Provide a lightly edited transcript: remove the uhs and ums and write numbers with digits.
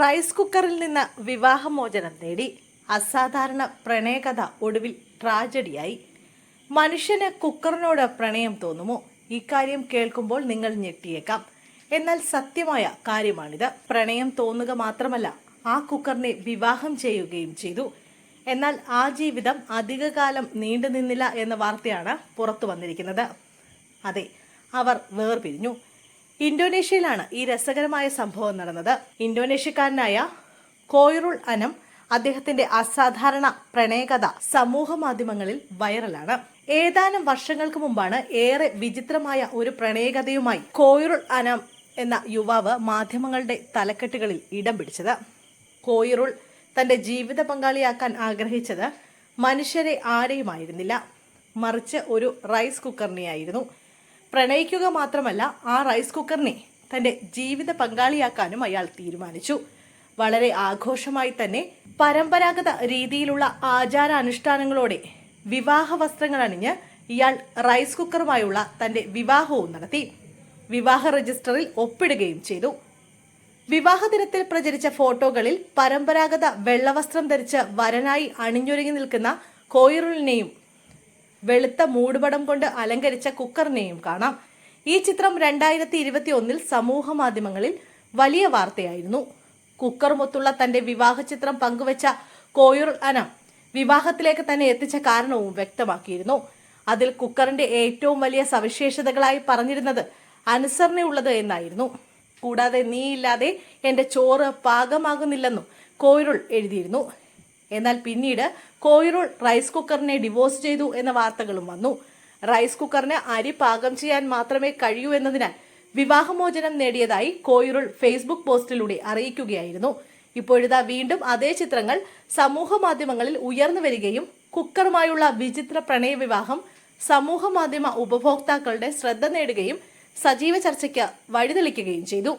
Rice കുക്കറിൽ നിന്ന് വിവാഹമോചനം നേടി. അസാധാരണ പ്രണയകഥ ഒടുവിൽ ട്രാജഡിയായി. മനുഷ്യന് കുക്കറിനോട് പ്രണയം തോന്നുമോ? ഇക്കാര്യം കേൾക്കുമ്പോൾ നിങ്ങൾ ഞെട്ടിയേക്കാം. എന്നാൽ സത്യമായ കാര്യമാണിത്. പ്രണയം തോന്നുക മാത്രമല്ല, ആ കുക്കറിനെ വിവാഹം ചെയ്യുകയും ചെയ്തു. എന്നാൽ ആ ജീവിതം അധികകാലം നീണ്ടുനിന്നില്ല എന്ന വാർത്തയാണ് പുറത്തു വന്നിരിക്കുന്നത്. അതെ, അവർ വേർപിരിഞ്ഞു. ഇന്തോനേഷ്യയിലാണ് ഈ രസകരമായ സംഭവം നടന്നത്. ഇന്തോനേഷ്യക്കാരനായ കോയിറുൾ അനം അദ്ദേഹത്തിന്റെ അസാധാരണ പ്രണയകഥ സമൂഹ മാധ്യമങ്ങളിൽ വൈറലാണ്. ഏതാനും വർഷങ്ങൾക്ക് മുമ്പാണ് ഏറെ വിചിത്രമായ ഒരു പ്രണയകഥയുമായി കോയിറുൾ അനം എന്ന യുവാവ് മാധ്യമങ്ങളുടെ തലക്കെട്ടുകളിൽ ഇടം പിടിച്ചത്. കോയിറുൾ തന്റെ ജീവിത പങ്കാളിയാക്കാൻ ആഗ്രഹിച്ചത് മനുഷ്യരെ ആരെയുമായിരുന്നില്ല, മറിച്ച് ഒരു റൈസ് കുക്കറിനെയായിരുന്നു. പ്രണയിക്കുക മാത്രമല്ല, ആ റൈസ് കുക്കറിനെ തന്റെ ജീവിത പങ്കാളിയാക്കാനും അയാൾ തീരുമാനിച്ചു. വളരെ ആഘോഷമായി തന്നെ പരമ്പരാഗത രീതിയിലുള്ള ആചാരാനുഷ്ഠാനങ്ങളോടെ വിവാഹ വസ്ത്രങ്ങൾ അണിഞ്ഞ് ഇയാൾ റൈസ് കുക്കറുമായുള്ള തന്റെ വിവാഹവും നടത്തി. വിവാഹ രജിസ്റ്ററിൽ ഒപ്പിടുകയും ചെയ്തു. വിവാഹ ദിനത്തിൽ പ്രചരിച്ച ഫോട്ടോകളിൽ പരമ്പരാഗത വെള്ളവസ്ത്രം ധരിച്ച് വരനായി അണിഞ്ഞൊരുങ്ങി നിൽക്കുന്ന കോയിറുളിനെയും വെളുത്ത മൂടുപടം കൊണ്ട് അലങ്കരിച്ച കുക്കറിനെയും കാണാം. ഈ ചിത്രം 2021 സമൂഹ മാധ്യമങ്ങളിൽ വലിയ വാർത്തയായിരുന്നു. കുക്കറുമൊത്തുള്ള തന്റെ വിവാഹ ചിത്രം പങ്കുവച്ച കോയിറുൾ അനം വിവാഹത്തിലേക്ക് തന്നെ എത്തിച്ച കാരണവും വ്യക്തമാക്കിയിരുന്നു. അതിൽ കുക്കറിന്റെ ഏറ്റവും വലിയ സവിശേഷതകളായി പറഞ്ഞിരുന്നത് അനുസരണയുള്ളത് എന്നായിരുന്നു. കൂടാതെ നീയില്ലാതെ എന്റെ ചോറ് പാകമാകുന്നില്ലെന്നും കോയിറുൾ എഴുതിയിരുന്നു. എന്നാൽ പിന്നീട് കോയിറുൾ റൈസ് കുക്കറിനെ ഡിവോഴ്സ് ചെയ്തു എന്ന വാർത്തകളും വന്നു. റൈസ് കുക്കറിന് അരി പാകം ചെയ്യാൻ മാത്രമേ കഴിയൂ എന്നതിനാൽ വിവാഹമോചനം നേടിയതായി കോയിറുൾ ഫേസ്ബുക്ക് പോസ്റ്റിലൂടെ അറിയിക്കുകയായിരുന്നു. ഇപ്പോഴിതാ വീണ്ടും അതേ ചിത്രങ്ങൾ സമൂഹ മാധ്യമങ്ങളിൽ ഉയർന്നു വരികയും കുക്കറുമായുള്ള വിചിത്ര പ്രണയ വിവാഹം സമൂഹ മാധ്യമ ഉപഭോക്താക്കളുടെ ശ്രദ്ധ നേടുകയും സജീവ ചർച്ചയ്ക്ക് വഴിതെളിക്കുകയും ചെയ്തു.